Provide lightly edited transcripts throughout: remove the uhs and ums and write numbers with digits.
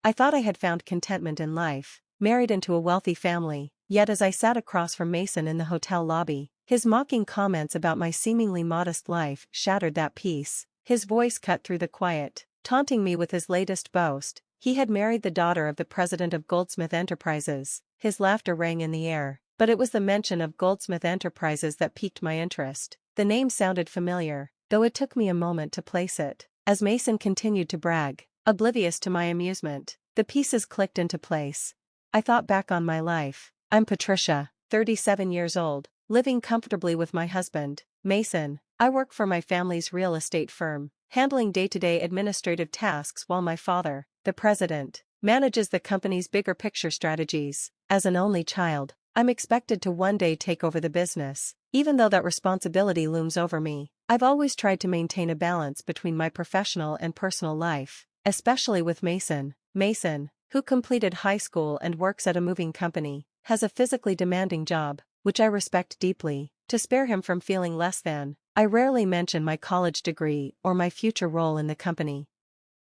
I thought I had found contentment in life, married into a wealthy family, yet as I sat across from Mason in the hotel lobby, his mocking comments about my seemingly modest life shattered that peace. His voice cut through the quiet, taunting me with his latest boast. He had married the daughter of the president of Goldsmith Enterprises. His laughter rang in the air, but it was the mention of Goldsmith Enterprises that piqued my interest. The name sounded familiar, though it took me a moment to place it. As Mason continued to brag, oblivious to my amusement, the pieces clicked into place. I thought back on my life. I'm Patricia, 37 years old, living comfortably with my husband, Mason. I work for my family's real estate firm, handling day-to-day administrative tasks while my father, the president, manages the company's bigger picture strategies. As an only child, I'm expected to one day take over the business. Even though that responsibility looms over me, I've always tried to maintain a balance between my professional and personal life, especially with Mason. Mason, who completed high school and works at a moving company, has a physically demanding job, which I respect deeply. To spare him from feeling less than, I rarely mention my college degree or my future role in the company.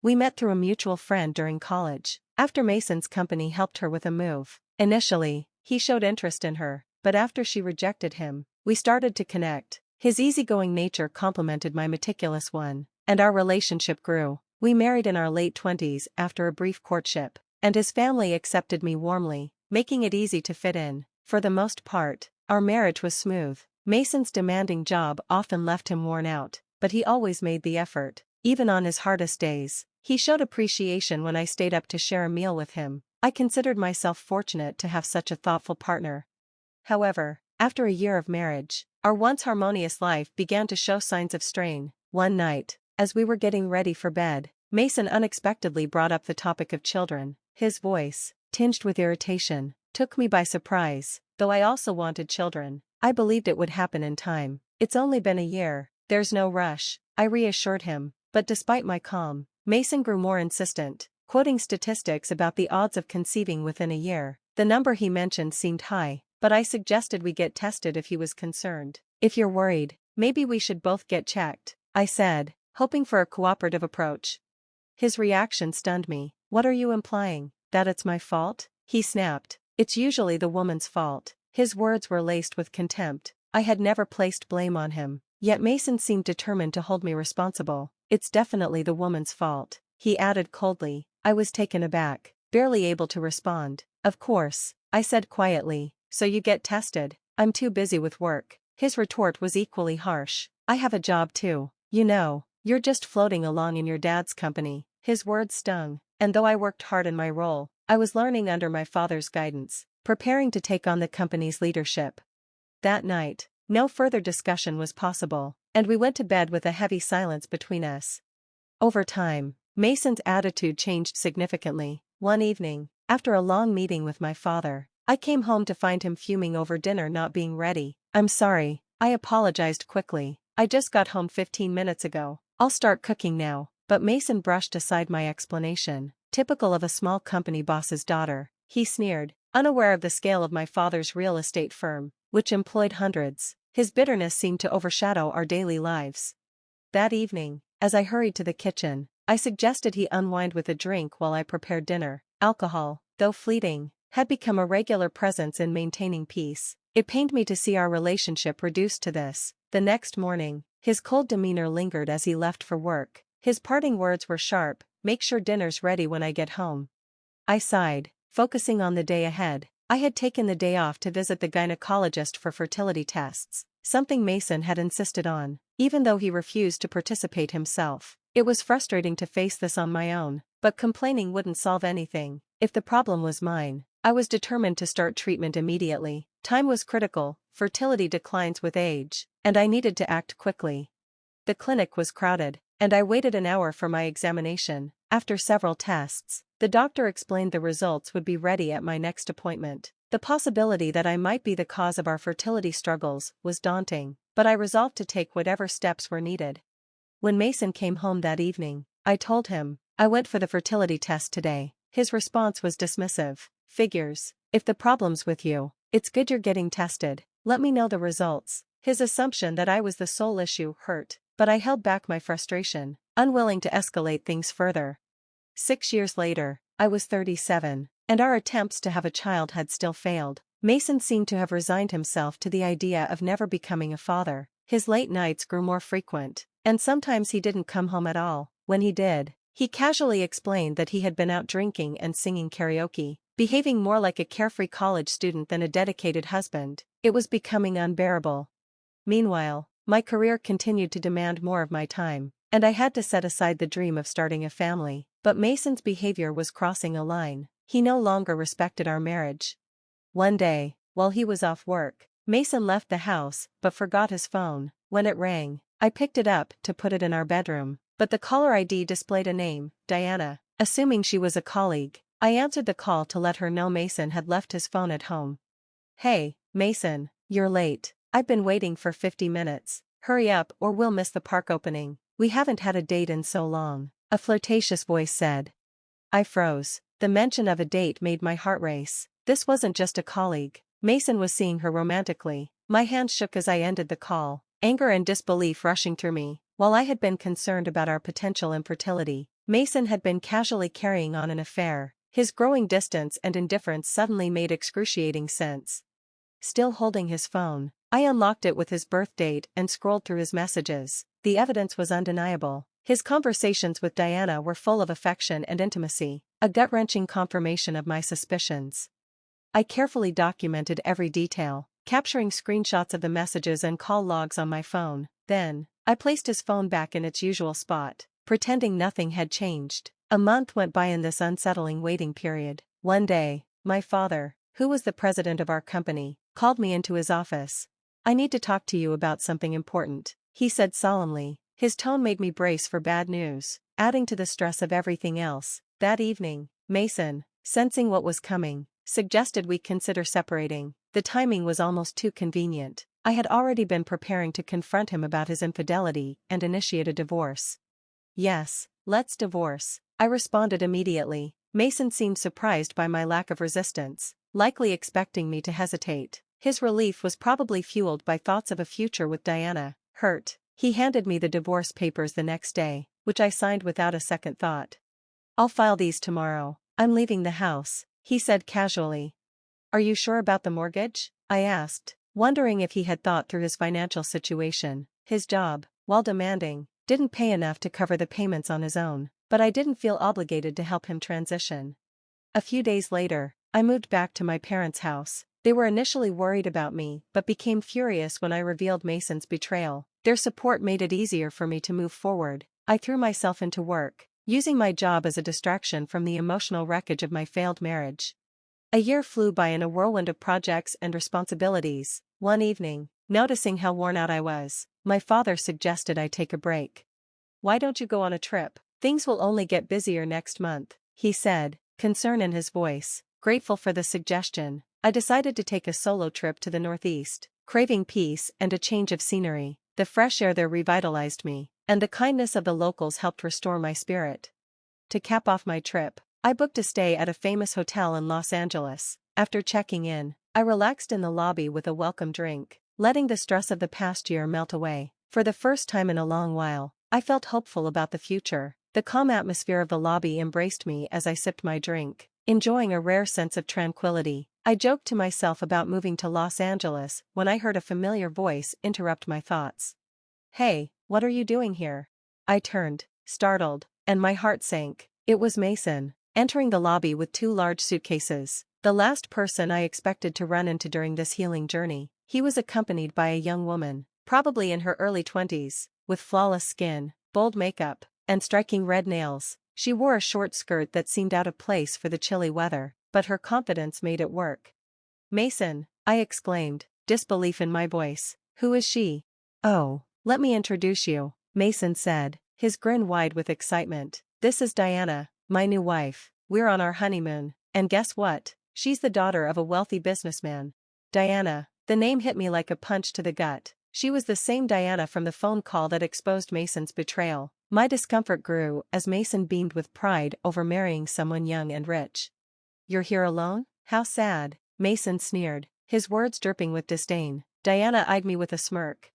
We met through a mutual friend during college, after Mason's company helped her with a move. Initially, he showed interest in her, but after she rejected him, we started to connect. His easygoing nature complemented my meticulous one, and our relationship grew. We married in our late 20s after a brief courtship, and his family accepted me warmly, making it easy to fit in. For the most part, our marriage was smooth. Mason's demanding job often left him worn out, but he always made the effort. Even on his hardest days, he showed appreciation when I stayed up to share a meal with him. I considered myself fortunate to have such a thoughtful partner. However, after a year of marriage, our once harmonious life began to show signs of strain. One night, as we were getting ready for bed, Mason unexpectedly brought up the topic of children. His voice, tinged with irritation, took me by surprise. Though I also wanted children, I believed it would happen in time. It's only been a year, there's no rush, I reassured him. But despite my calm, Mason grew more insistent, quoting statistics about the odds of conceiving within a year. The number he mentioned seemed high, but I suggested we get tested if he was concerned. If you're worried, maybe we should both get checked, I said, hoping for a cooperative approach. His reaction stunned me. What are you implying? That it's my fault? He snapped. It's usually the woman's fault. His words were laced with contempt. I had never placed blame on him, yet Mason seemed determined to hold me responsible. It's definitely the woman's fault, he added coldly. I was taken aback, barely able to respond. Of course, I said quietly, so you get tested. I'm too busy with work. His retort was equally harsh. I have a job too. You know, you're just floating along in your dad's company. His words stung, and though I worked hard in my role, I was learning under my father's guidance, preparing to take on the company's leadership. That night, no further discussion was possible, and we went to bed with a heavy silence between us. Over time, Mason's attitude changed significantly. One evening, after a long meeting with my father, I came home to find him fuming over dinner not being ready. I'm sorry, I apologized quickly. I just got home 15 minutes ago. I'll start cooking now. But Mason brushed aside my explanation. Typical of a small company boss's daughter, he sneered, unaware of the scale of my father's real estate firm, which employed hundreds. His bitterness seemed to overshadow our daily lives. That evening, as I hurried to the kitchen, I suggested he unwind with a drink while I prepared dinner. Alcohol, though fleeting, had become a regular presence in maintaining peace. It pained me to see our relationship reduced to this. The next morning, his cold demeanor lingered as he left for work. His parting words were sharp, "Make sure dinner's ready when I get home." I sighed, focusing on the day ahead. I had taken the day off to visit the gynecologist for fertility tests, something Mason had insisted on, even though he refused to participate himself. It was frustrating to face this on my own, but complaining wouldn't solve anything. If the problem was mine, I was determined to start treatment immediately. Time was critical, fertility declines with age, and I needed to act quickly. The clinic was crowded, and I waited an hour for my examination. After several tests, the doctor explained the results would be ready at my next appointment. The possibility that I might be the cause of our fertility struggles was daunting, but I resolved to take whatever steps were needed. When Mason came home that evening, I told him, "I went for the fertility test today." His response was dismissive. "Figures, if the problem's with you, it's good you're getting tested. Let me know the results." His assumption that I was the sole issue hurt, but I held back my frustration, unwilling to escalate things further. 6 years later, I was 37, and our attempts to have a child had still failed. Mason seemed to have resigned himself to the idea of never becoming a father. His late nights grew more frequent, and sometimes he didn't come home at all. When he did, he casually explained that he had been out drinking and singing karaoke, behaving more like a carefree college student than a dedicated husband. It was becoming unbearable. Meanwhile, my career continued to demand more of my time, and I had to set aside the dream of starting a family. But Mason's behavior was crossing a line. He no longer respected our marriage. One day, while he was off work, Mason left the house but forgot his phone. When it rang, I picked it up to put it in our bedroom, but the caller ID displayed a name, Diana. Assuming she was a colleague, I answered the call to let her know Mason had left his phone at home. "Hey, Mason, you're late. I've been waiting for 50 minutes. Hurry up or we'll miss the park opening. We haven't had a date in so long," a flirtatious voice said. I froze. The mention of a date made my heart race. This wasn't just a colleague. Mason was seeing her romantically. My hands shook as I ended the call, anger and disbelief rushing through me. While I had been concerned about our potential infertility, Mason had been casually carrying on an affair. His growing distance and indifference suddenly made excruciating sense. Still holding his phone, I unlocked it with his birth date and scrolled through his messages. The evidence was undeniable. His conversations with Diana were full of affection and intimacy, a gut-wrenching confirmation of my suspicions. I carefully documented every detail, capturing screenshots of the messages and call logs on my phone. Then, I placed his phone back in its usual spot, pretending nothing had changed. A month went by in this unsettling waiting period. One day, my father, who was the president of our company, called me into his office. "I need to talk to you about something important," he said solemnly. His tone made me brace for bad news, adding to the stress of everything else. That evening, Mason, sensing what was coming, suggested we consider separating. The timing was almost too convenient. I had already been preparing to confront him about his infidelity and initiate a divorce. "Yes, let's divorce," I responded immediately. Mason seemed surprised by my lack of resistance, likely expecting me to hesitate. His relief was probably fueled by thoughts of a future with Diana. Hurt, he handed me the divorce papers the next day, which I signed without a second thought. "I'll file these tomorrow. I'm leaving the house," he said casually. "Are you sure about the mortgage?" I asked, wondering if he had thought through his financial situation. His job, while demanding, didn't pay enough to cover the payments on his own, but I didn't feel obligated to help him transition. A few days later, I moved back to my parents' house. They were initially worried about me but became furious when I revealed Mason's betrayal. Their support made it easier for me to move forward. I threw myself into work, using my job as a distraction from the emotional wreckage of my failed marriage. A year flew by in a whirlwind of projects and responsibilities. One evening, noticing how worn out I was, my father suggested I take a break. "Why don't you go on a trip? Things will only get busier next month," he said, concern in his voice. Grateful for the suggestion, I decided to take a solo trip to the Northeast, craving peace and a change of scenery. The fresh air there revitalized me, and the kindness of the locals helped restore my spirit. To cap off my trip, I booked a stay at a famous hotel in Los Angeles. After checking in, I relaxed in the lobby with a welcome drink, letting the stress of the past year melt away. For the first time in a long while, I felt hopeful about the future. The calm atmosphere of the lobby embraced me as I sipped my drink, enjoying a rare sense of tranquility. I joked to myself about moving to Los Angeles when I heard a familiar voice interrupt my thoughts. "Hey, what are you doing here?" I turned, startled, and my heart sank. It was Mason, entering the lobby with 2 large suitcases, the last person I expected to run into during this healing journey. He was accompanied by a young woman, probably in her early 20s, with flawless skin, bold makeup, and striking red nails. She wore a short skirt that seemed out of place for the chilly weather, but her confidence made it work. "Mason," I exclaimed, disbelief in my voice. "Who is she?" "Oh, let me introduce you," Mason said, his grin wide with excitement. "This is Diana, my new wife. We're on our honeymoon, and guess what? She's the daughter of a wealthy businessman." Diana, the name hit me like a punch to the gut. She was the same Diana from the phone call that exposed Mason's betrayal. My discomfort grew as Mason beamed with pride over marrying someone young and rich. "You're here alone? How sad," Mason sneered, his words dripping with disdain. Diana eyed me with a smirk.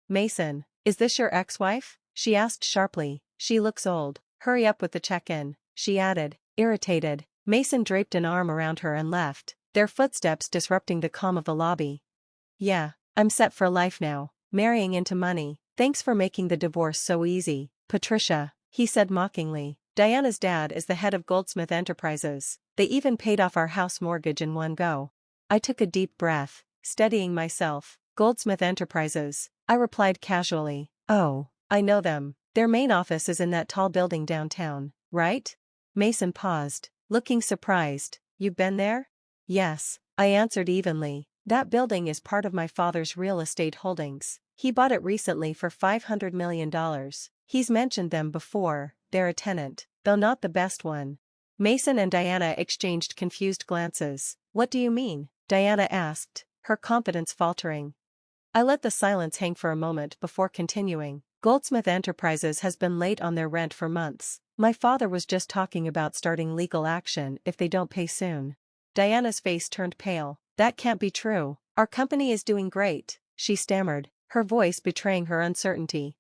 "Mason, is this your ex-wife?" she asked sharply. "She looks old. Hurry up with the check-in," she added, Irritated, Mason draped an arm around her and left, their footsteps disrupting the calm of the lobby. Yeah, I'm set for life now, marrying into money. Thanks for making the divorce so easy, Patricia, he said mockingly. Diana's dad is the head of Goldsmith Enterprises. They even paid off our house mortgage in one go. I took a deep breath, steadying myself. Goldsmith Enterprises, I replied casually. Oh, I know them. Their main office is in that tall building downtown, right? Mason paused, looking surprised. You've been there? Yes, I answered evenly. That building is part of my father's real estate holdings. He bought it recently for $500 million. He's mentioned them before. They're a tenant, though not the best one. Mason and Diana exchanged confused glances. What do you mean? Diana asked, her confidence faltering. I let the silence hang for a moment before continuing. Goldsmith Enterprises has been late on their rent for months. My father was just talking about starting legal action if they don't pay soon. Diana's face turned pale. That can't be true. Our company is doing great, she stammered, her voice betraying her uncertainty.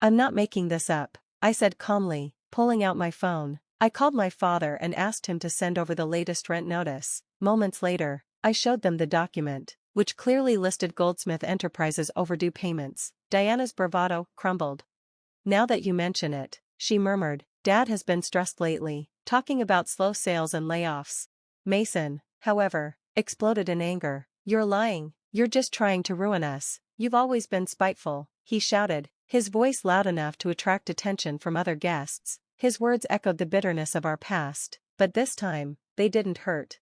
I'm not making this up, I said calmly, pulling out my phone. I called my father and asked him to send over the latest rent notice. Moments later, I showed them the document, which clearly listed Goldsmith Enterprises' overdue payments. Diana's bravado crumbled. Now that you mention it, she murmured, Dad has been stressed lately, talking about slow sales and layoffs. Mason, however, exploded in anger. You're lying, you're just trying to ruin us. You've always been spiteful, he shouted, his voice loud enough to attract attention from other guests. His words echoed the bitterness of our past, but this time, they didn't hurt.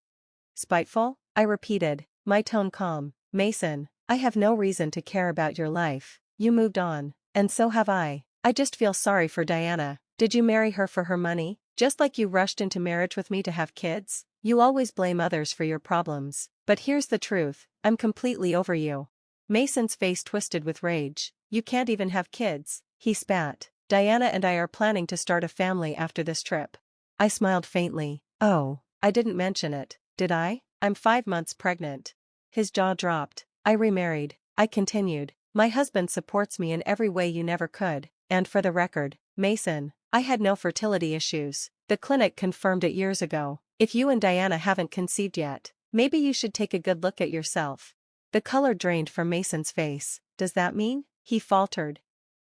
Spiteful? I repeated, my tone calm. Mason, I have no reason to care about your life. You moved on, and so have I. I just feel sorry for Diana. Did you marry her for her money, just like you rushed into marriage with me to have kids? You always blame others for your problems, but here's the truth, I'm completely over you. Mason's face twisted with rage. You can't even have kids, he spat. Diana and I are planning to start a family after this trip. I smiled faintly. Oh, I didn't mention it, did I? I'm 5 months pregnant. His jaw dropped. I remarried, I continued. My husband supports me in every way you never could, and for the record, Mason, I had no fertility issues. The clinic confirmed it years ago. If you and Diana haven't conceived yet, maybe you should take a good look at yourself. The color drained from Mason's face. Does that mean? He faltered.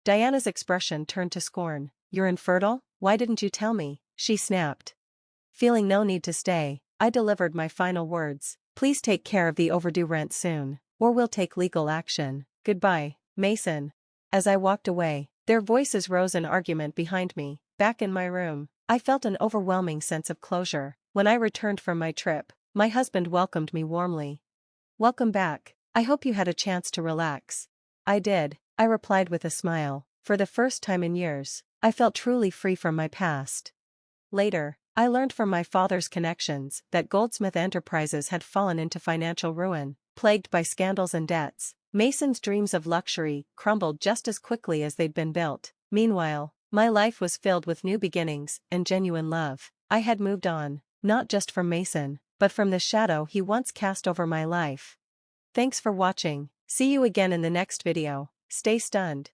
Diana's expression turned to scorn. You're infertile? Why didn't you tell me? She snapped. Feeling no need to stay, I delivered my final words. Please take care of the overdue rent soon, or we'll take legal action. Goodbye, Mason. As I walked away, their voices rose in argument behind me. Back in my room, I felt an overwhelming sense of closure. When I returned from my trip, my husband welcomed me warmly. Welcome back. I hope you had a chance to relax. I did, I replied with a smile. For the first time in years, I felt truly free from my past. Later, I learned from my father's connections that Goldsmith Enterprises had fallen into financial ruin, plagued by scandals and debts. Mason's dreams of luxury crumbled just as quickly as they'd been built. Meanwhile, my life was filled with new beginnings and genuine love. I had moved on, not just from Mason, but from the shadow he once cast over my life. Thanks for watching. See you again in the next video. Stay stunned.